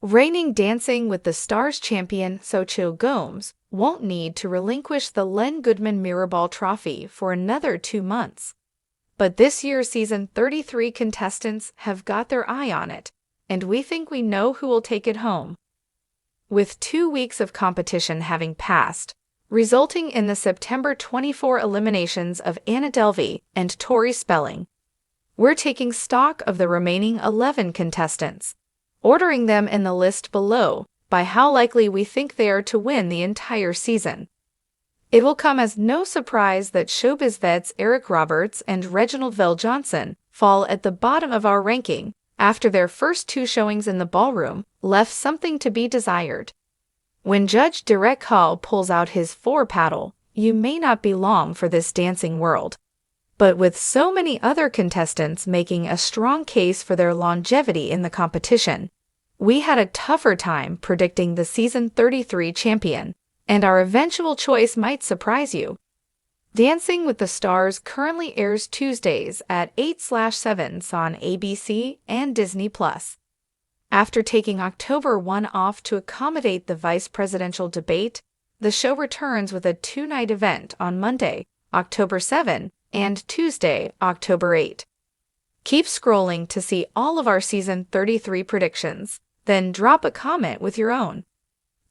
Reigning Dancing with the Stars champion Xochitl Gomez won't need to relinquish the Len Goodman Mirrorball Trophy for another 2 months. But this year's season 33 contestants have got their eye on it, and we think we know who will take it home. With 2 weeks of competition having passed, resulting in the September 24 eliminations of Anna Delvey and Tori Spelling, we're taking stock of the remaining 11 contestants, ordering them in the list below by how likely we think they are to win the entire season. It will come as no surprise that showbiz vets Eric Roberts and Reginald VelJohnson fall at the bottom of our ranking after their first 2 showings in the ballroom left something to be desired. When Judge Derek Hall pulls out his 4 paddle, you may not be long for this dancing world. But with so many other contestants making a strong case for their longevity in the competition, we had a tougher time predicting the season 33 champion, and our eventual choice might surprise you. Dancing with the Stars currently airs Tuesdays at 8/7 on ABC and Disney+. After taking October 1 off to accommodate the vice presidential debate, the show returns with a 2-night event on Monday, October 7, and Tuesday, October 8. Keep scrolling to see all of our season 33 predictions, then drop a comment with your own.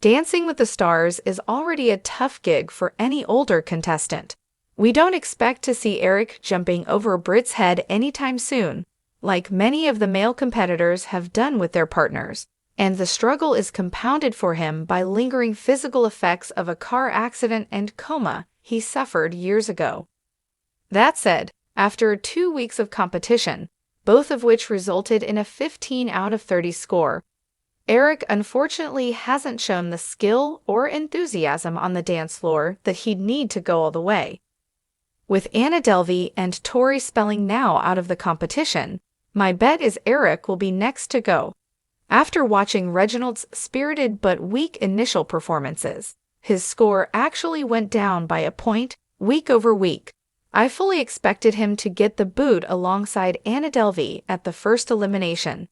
Dancing with the Stars is already a tough gig for any older contestant. We don't expect to see Eric jumping over Brit's head anytime soon, like many of the male competitors have done with their partners, and the struggle is compounded for him by lingering physical effects of a car accident and coma he suffered years ago. That said, after 2 weeks of competition, both of which resulted in a 15 out of 30 score, Eric unfortunately hasn't shown the skill or enthusiasm on the dance floor that he'd need to go all the way. With Anna Delvey and Tori Spelling now out of the competition, my bet is Eric will be next to go. After watching Reginald's spirited but weak initial performances, his score actually went down by a point week over week. I fully expected him to get the boot alongside Anna Delvey at the first elimination.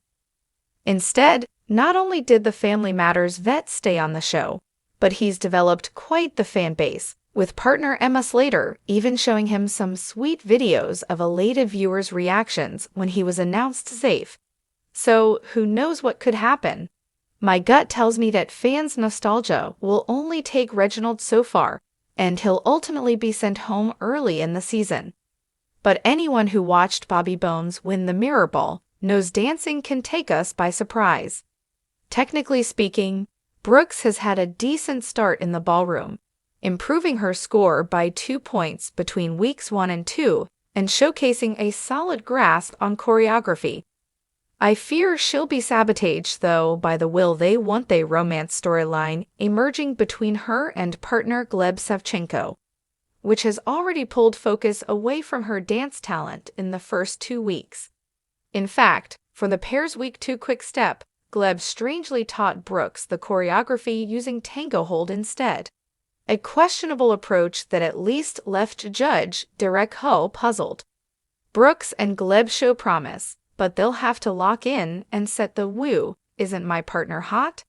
Instead, not only did the Family Matters vet stay on the show, but he's developed quite the fan base, with partner Emma Slater even showing him some sweet videos of elated viewers' reactions when he was announced safe. So, who knows what could happen? My gut tells me that fans' nostalgia will only take Reginald so far, and he'll ultimately be sent home early in the season. But anyone who watched Bobby Bones win the Mirrorball knows dancing can take us by surprise. Technically speaking, Brooks has had a decent start in the ballroom, improving her score by 2 points between weeks 1 and 2 and showcasing a solid grasp on choreography. I fear she'll be sabotaged, though, by the will they want they romance storyline emerging between her and partner Gleb Savchenko, which has already pulled focus away from her dance talent in the first 2 weeks. In fact, for the pair's week 2 quick step, Gleb strangely taught Brooks the choreography using tango hold instead. A questionable approach that at least left Judge Derek Hull puzzled. Brooks and Gleb show promise, but they'll have to lock in and set the woo, isn't my partner hot?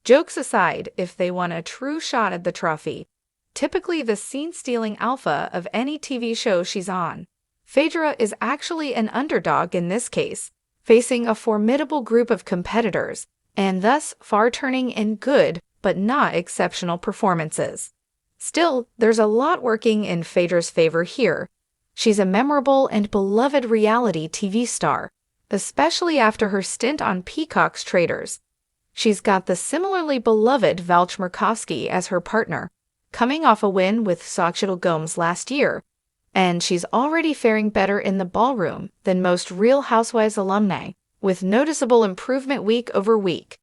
Jokes aside, if they want a true shot at the trophy, typically the scene-stealing alpha of any TV show she's on, Phaedra is actually an underdog in this case, facing a formidable group of competitors, and thus far turning in good but not exceptional performances. Still, there's a lot working in Phaedra's favor here. She's a memorable and beloved reality TV star, especially after her stint on Peacock's Traitors. She's got the similarly beloved Val Chmerkovskiy as her partner, coming off a win with Xochitl Gomez last year, and she's already faring better in the ballroom than most Real Housewives alumni, with noticeable improvement week over week.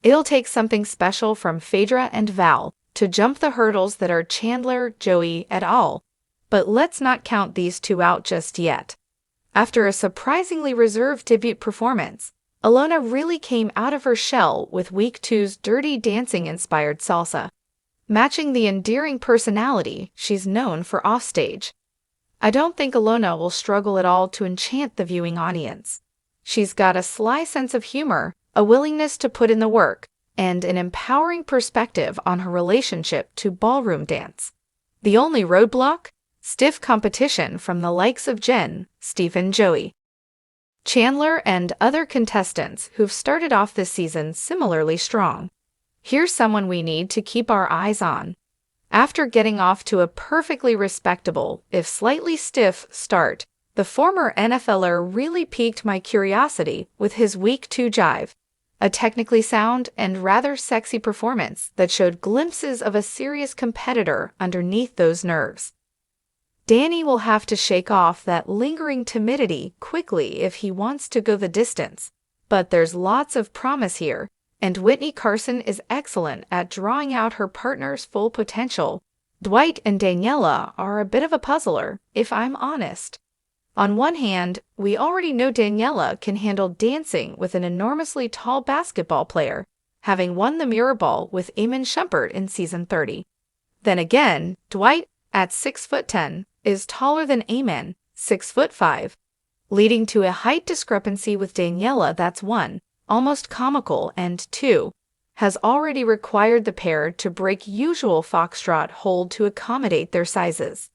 It'll take something special from Phaedra and Val to jump the hurdles that are Chandler, Joey et al., but let's not count these two out just yet. After a surprisingly reserved debut performance, Ilona really came out of her shell with Week 2's Dirty Dancing-inspired salsa, matching the endearing personality she's known for offstage. I don't think Ilona will struggle at all to enchant the viewing audience. She's got a sly sense of humor a willingness to put in the work, and an empowering perspective on her relationship to ballroom dance. The only roadblock? Stiff competition from the likes of Jen, Stephen, Joey, Chandler, and other contestants who've started off this season similarly strong. Here's someone we need to keep our eyes on. After getting off to a perfectly respectable, if slightly stiff, start, the former NFLer really piqued my curiosity with his Week 2 jive, a technically sound and rather sexy performance that showed glimpses of a serious competitor underneath those nerves. Danny will have to shake off that lingering timidity quickly if he wants to go the distance, but there's lots of promise here, and Whitney Carson is excellent at drawing out her partner's full potential. Dwight and Daniela are a bit of a puzzler, if I'm honest. On one hand, we already know Daniela can handle dancing with an enormously tall basketball player, having won the Mirror Ball with Eamon Shumpert in Season 30. Then again, Dwight, at 6'10", is taller than Eamon, 6'5", leading to a height discrepancy with Daniela that's 1, almost comical, and 2, has already required the pair to break usual foxtrot hold to accommodate their sizes.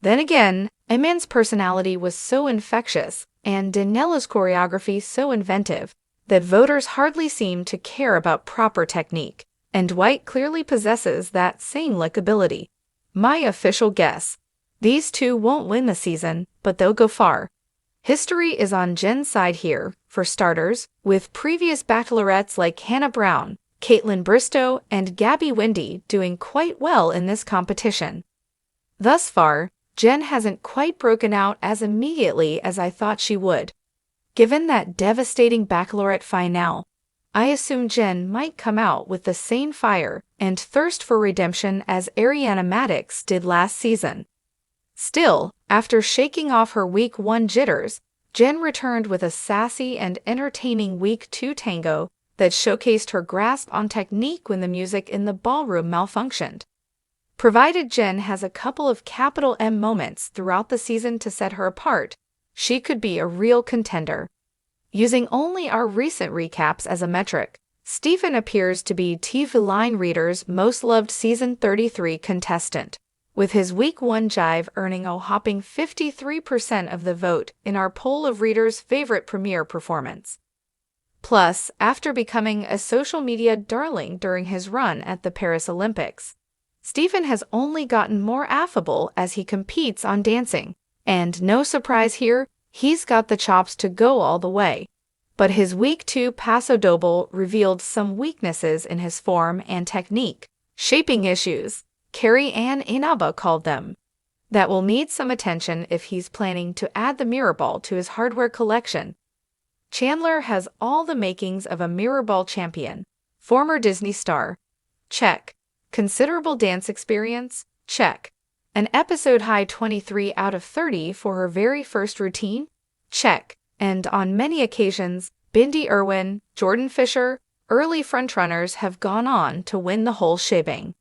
Then again, Eamon's personality was so infectious, and Daniela's choreography so inventive, that voters hardly seem to care about proper technique, and Dwight clearly possesses that same likability. My official guess: these two won't win the season, but they'll go far. History is on Jen's side here, for starters, with previous bachelorettes like Hannah Brown, Caitlin Bristow, and Gabby Windey doing quite well in this competition. Thus far, Jen hasn't quite broken out as immediately as I thought she would. Given that devastating bachelorette finale, I assume Jen might come out with the same fire and thirst for redemption as Ariana Madix did last season. Still, after shaking off her Week 1 jitters, Jen returned with a sassy and entertaining Week 2 tango that showcased her grasp on technique when the music in the ballroom malfunctioned. Provided Jen has a couple of capital M moments throughout the season to set her apart, she could be a real contender. Using only our recent recaps as a metric, Stephen appears to be TV line readers' most loved Season 33 contestant, with his Week 1 jive earning a whopping 53% of the vote in our poll of readers' favorite premiere performance. Plus, after becoming a social media darling during his run at the Paris Olympics, Stephen has only gotten more affable as he competes on dancing, and no surprise here, he's got the chops to go all the way. But his Week 2 Paso Doble revealed some weaknesses in his form and technique, shaping issues, Carrie Ann Inaba called them, that will need some attention if he's planning to add the Mirror Ball to his hardware collection. Chandler has all the makings of a Mirror Ball champion, former Disney star, check. Considerable dance experience? Check. An episode-high 23 out of 30 for her very first routine? Check. And on many occasions, Bindi Irwin, Jordan Fisher, early frontrunners have gone on to win the whole shebang.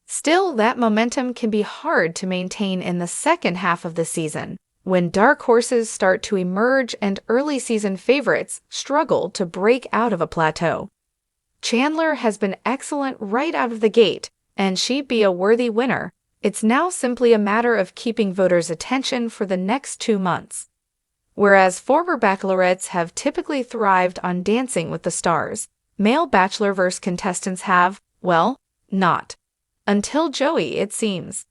Still, that momentum can be hard to maintain in the second half of the season, when dark horses start to emerge and early season favorites struggle to break out of a plateau. Chandler has been excellent right out of the gate, and she'd be a worthy winner. It's now simply a matter of keeping voters' attention for the next 2 months. Whereas former bachelorettes have typically thrived on Dancing with the Stars, male Bachelorverse contestants have, well, not. Until Joey, it seems.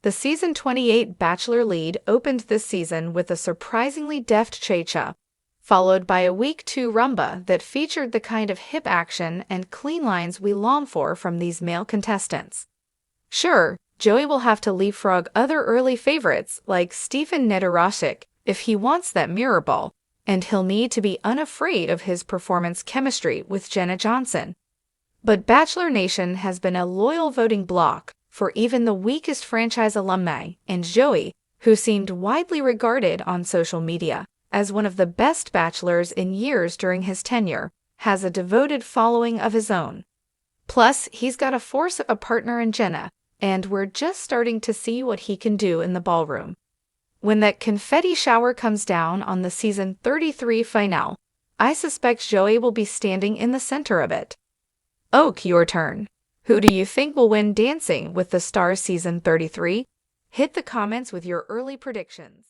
The Season 28 Bachelor lead opened this season with a surprisingly deft cha-cha, followed by a Week 2 rumba that featured the kind of hip action and clean lines we long for from these male contestants. Sure, Joey will have to leapfrog other early favorites like Stephen Nedorosik if he wants that Mirror Ball, and he'll need to be unafraid of his performance chemistry with Jenna Johnson. But Bachelor Nation has been a loyal voting bloc for even the weakest franchise alumni, and Joey, who seemed widely regarded on social media as one of the best bachelors in years during his tenure, has a devoted following of his own. Plus, he's got a force of a partner in Jenna, and we're just starting to see what he can do in the ballroom. When that confetti shower comes down on the Season 33 finale, I suspect Joey will be standing in the center of it. Oak, your turn. Who do you think will win Dancing with the Stars Season 33? Hit the comments with your early predictions.